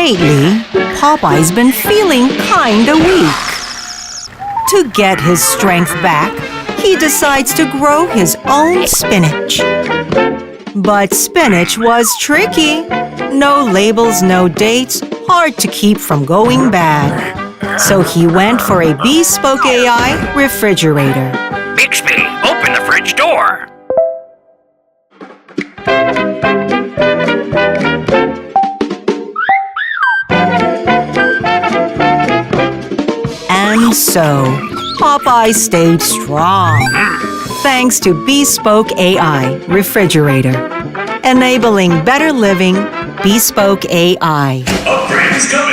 Lately, Popeye's been feeling kinda weak. To get his strength back, he decides to grow his own spinach. But spinach was tricky. No labels, no dates, hard to keep from going bad. So he went for a Bespoke AI refrigerator. Bixby, open the fridge door. And so, Popeye stayed strong, thanks to Bespoke AI refrigerator, enabling better living. Bespoke AI. Upgrades coming.